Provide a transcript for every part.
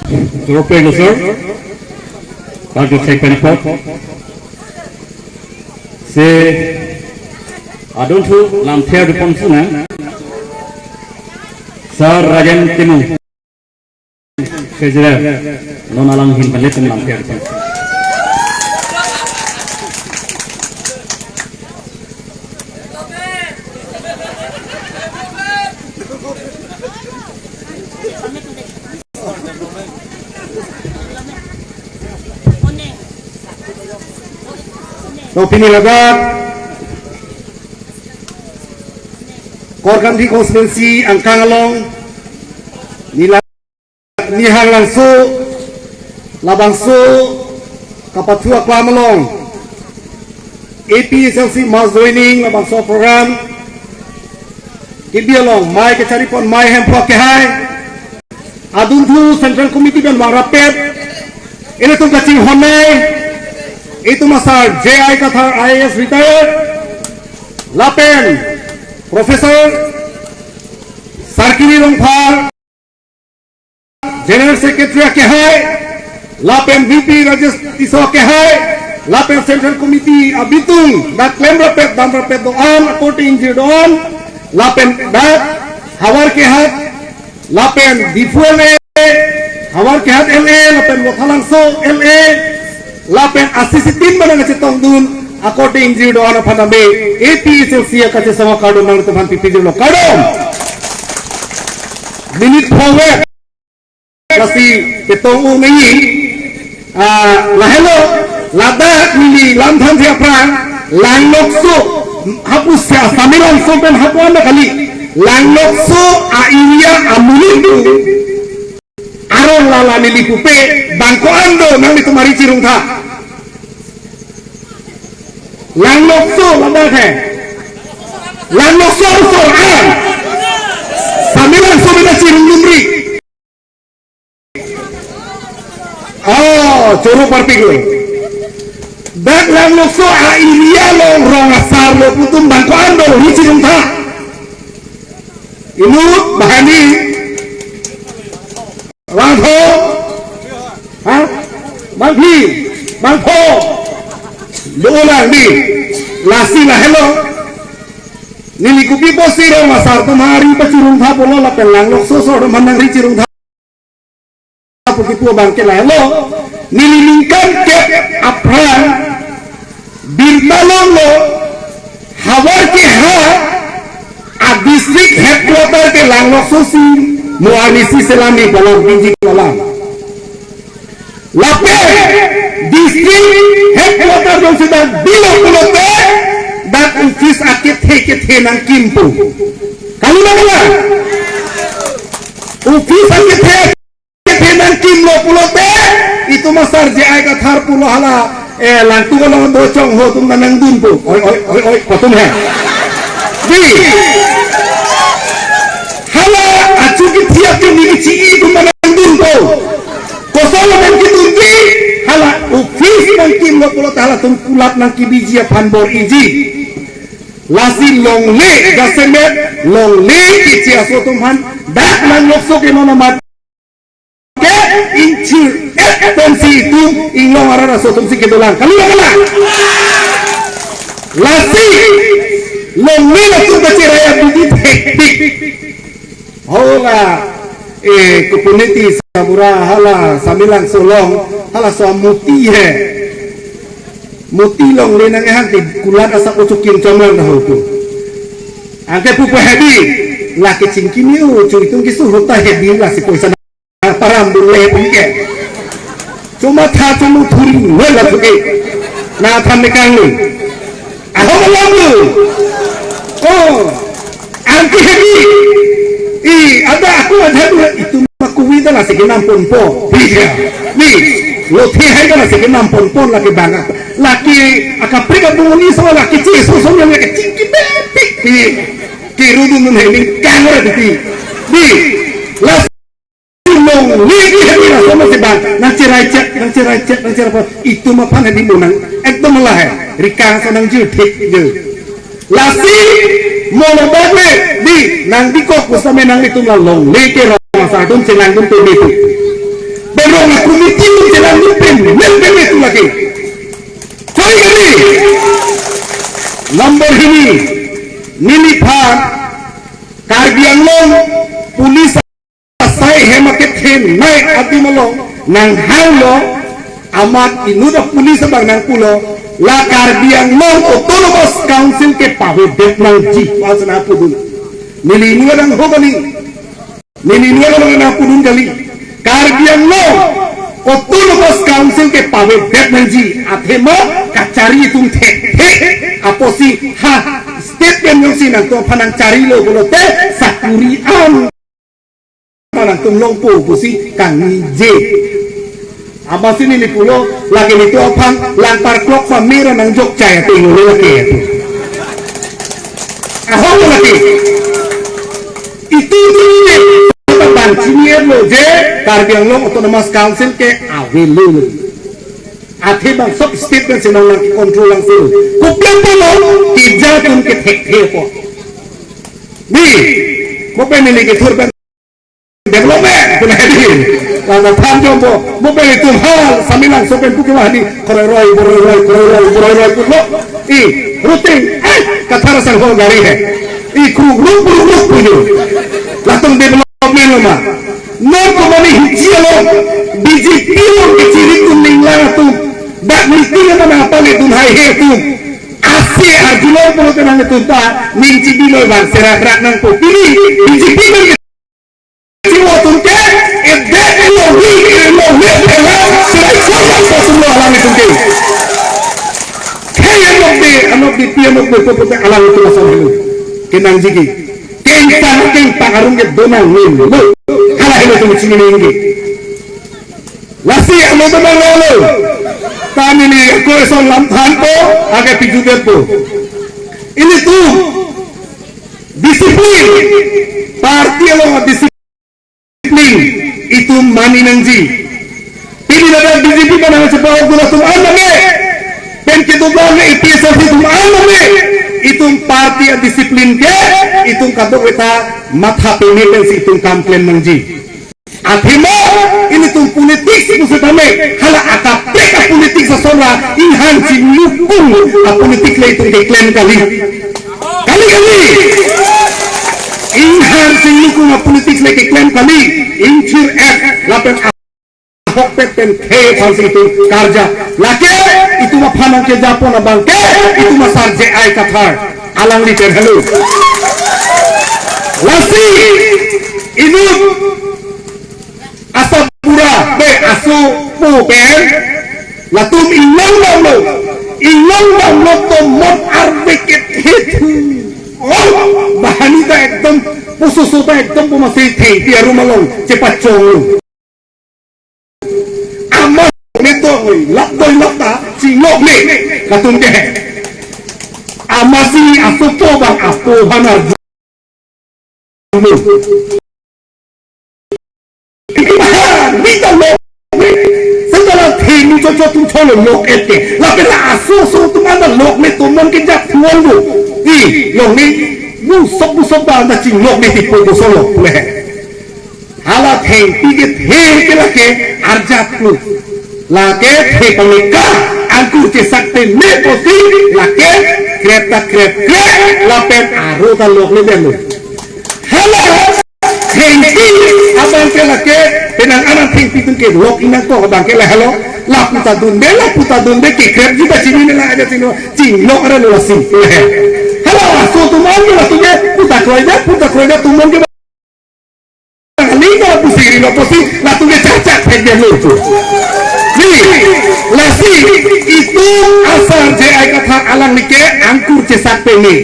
European sir, want to take any part? Say, I don't know, I'm here to come soon. Sir Rajan Timu, says there, no along him, but let him I'm here to come. Opini lagat Korkan di konstituensi Angkang Along Nihang Langsu Labangsu Kapatua Klamalong APSLC mass joining Labangsu program Kibialong Mai Kecaripon Mai Hempok Kehai Aduntu Central Committee dan Wang Rapet Ini tuh kacing honai itu masar JI Qatar IAS retired Lapen Profesor Sarkini Longphar General Secretary Kehai Lapen VP Rajesh Tiso Kehai Lapen Central Committee Abitung dat Klem Rapet dan Rapet Doan According Doan Lapen dat Hawar Kehat Lapen Difuele Hawar Kehat LA Lapen Lothalangso LA Lapen asisitin mana ngecetong dun according to doa panambe APSLC kace sama kado nang teman pipi lo kado minute forward kasi ketong ungi lahelo ladak mili lamthan thia prang langlokso hapus sa samilang sopen hapuan kali langlokso airia amulidu Arong lala nilipupe bangko ando nang itu mari cirung tha lang lokso lama he lang lokso so an samilan so bina cirung lumri oh curu parpigwe dak lang lokso a ilia lo rong asar lo putum bangko ando ni cirung tha imut bahani Bang Tho, hả? Bang Phi, Bang Tho, dolang di, lasi lah hello. Nili kupi posi ro masar tumari pacirung tha polo la pelang lok so so manang ri cirung tha. Puki pu bang ke lah hello. Nili lingkan ke apran birmalong lo hawar ke ha a district headquarter ke langlok so si Muanisi Selami Balang Biji Kolam Lape District Headquarter yang sudah bilang pulote dan office akit he nang kimpu kali mana office akit he nang kimlo pulote itu masar JI Qatar pulo hala lantu kalau bocong ho tum nang dunpu oi kotum he di hala acuki tiap ni ci itu menandung ko kosong nang kitunti hala office nang kimlo pulo hala tum pulat nang kibiji panbor iji lasi longle gasemet longle ici asotumhan dak nang lokso ke nono mat ke inci tensi itu inglong arara asotum si kedolang kali kala lasi longle langsung keciraya biji hektik hola kepuniti sabura hala samilang solong hala soam muti he muti long lenang ehang ti kulat asa ucukin comel dah tu angke pupu hebi laki cingkini ucu itu kisu huta hebi lah si poisa param dule pike cuma tha cuma thuri wala tuke na tham nekang lu aho malam lu oh angke hebi ada aku ada itu makui dah lah segenam ponpo bija ni lo thihai dah lah segenam ponpo laki bangga laki akapri ka bungoni so laki ci so yang kecil bepik di kirudu nun heni kamera di las long lagi heni lah sama si bang nang cirai apa itu mah pan di munang ekdom lah rikang so nang judik je lasi mono bagle di nang di kok kusame nang itu long leke ro sa dum senang dum tu itu be long aku miti jalan lupin member itu lagi coy ini nomor ini niliphan Karbi Anglong pulis saya hemaket hen naik ati malong nang halo amat inudah pulis bang nang pulo la Karbi Anglong autonomous council ke pawedet nang ji pasna pudun nilinuwa nang hogani nilinuwa nang pudun kali Karbi Anglong autonomous council ke pawedet nang ji athema kacari tum the aposi ha statement yang sinang to panang cari lo bolote sakurian panang tum longpo pusi kang je apa sini ni pulo lagi itu apa lantar klok famira nang Jogja ya tinggal lagi itu ahong lagi itu tentang senior lo je Karbi Anglong autonomous council ke awelo ate bang sok statement sinang lagi kontrol langsung kuplan polo kerja pun ke tek po ni mo penili ke turban development tu lagi lalu tanjung po mo penili tu hal samilang sopen pukiwah di koroi pulo rutin kathara sang ho gari hai krug puyo latung development lo ma no komani hijialo BJP lo keciri kuning lah tu dak mesti mana apa le tun hai he tu ase arjulo polo tenang tu ta minci bilo bang serak nang ko pilih BJP lo jiwa tun ke ede lo wi serak so semua alam itu ke kaya anok di pianok be popo alam itu asal helu kenang jigi keng arung ke donang nin lo halah helu tu cini ni lasi amo to bang lo kami ni ko so lamthan po age piju po ini tu disiplin parti lo disiplin itu mani nangji pilih ada BJP mana cepat gula tum amame pen kitu bang IPSF tum amame itu parti disiplin ke itu kadok kita matha pemeten si itu komplain nangji akhirnya ini tuh politik sebenarnya hala akapek politik sesora inhan cinukung politik lah itu diklaim kali inhan cinukung politik lah diklaim kali incir lapen ahok peten ke falsi itu karja laki itu mah panang ke Japon abang ke itu mah sarje ai kathar alang liter halo lasi ini asa pura be asu pu pen latum inong lo to mon arbeket hitu oh bahani ta ekdom pususu ta ekdom pumasi thei dia rumalong cepat chong amo neto lakdoi lakta singok ni latum ke amasi asu to bang apu hanar Nita lok setelah themi cho tum cholo lok ete la pela aso tu mana lok me tu mon ke jak tuan bu long ni busok ba na ching lok ni tipu bu solo le hala theng tige ke la ke arjat lu la ke the pamika angku ke sakte me poti la ke kreta la pen aro ta lok ni ben lu hala hengki abang ke lake penang anak hengki tu ke lok ina ko abang ke lah halo la puta dunde ke krep juga sini ni lah ada sini cing lok ada lu sing halo aso tu mau ke lah tu ke puta kroida tu mau ke ni ko pusiri lo posi la tu ke cacat hengki lu tu ni lasi itu asal je ai kata alang ni ke angkur cesak peni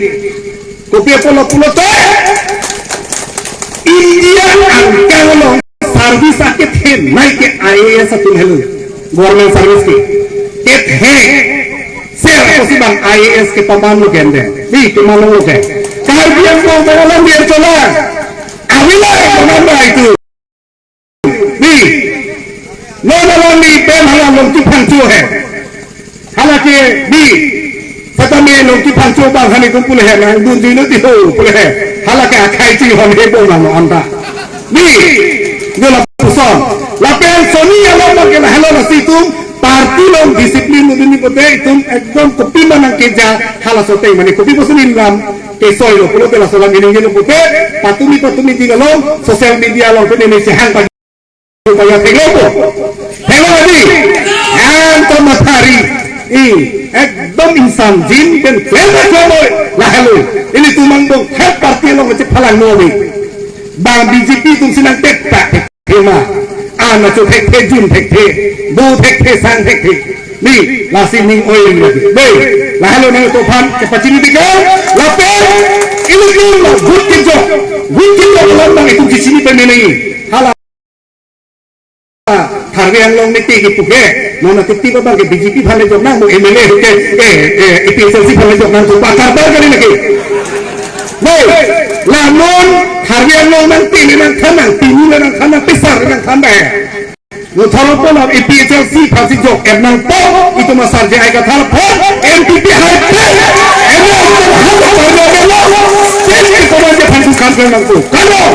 kopi pulo tu India angkalong service ake the naik ke IAS atun helu government service ke the se posi bang IAS ke paman lo gende ni paman lo ke Karbi Anglong malam dia cola awila mana itu ni nona ni pen halang tu pancu hai halake ni Satame lo ki pancho bang hani ko pule hai nang dun dino ti ho pule hai halake akai chi hon he bong nang anda ni gola puson la pen so Tony yang pakai hello nasi itu parti long disiplin ini pote itu ekdom kopi mana keja halas sote mani kopi bosunin ram kesoy lo kalau telah solang ini pote patumi tiga long sosial media long Indonesia hang pagi supaya tengok lagi anto matahari ekdom insan jin dan kelompok lah hello ini tumang dong hak parti long ngecek halang nomi bang BJP itu sinang tepak tema anak tu tek jun tek bu tek sang tek ni lasi ning oil lagi baik lah hello nang topan kepacini tiga lapor ini dulu good job lambang itu di sini pemenangi hala Harga long niti gitu ke, nona tiba bang ke BJP balik jom nang, MLA ke, EPSLC balik jom nang, pakar kali lagi. Baik, namun harga long nanti nang kanang, tinggi nang kanang, besar nang kanang. Nutalo pun EPSLC pasti jok, nang po itu masar je aikat hal po, MPP harga, emang harga jadi komando pasukan nang tu, kalau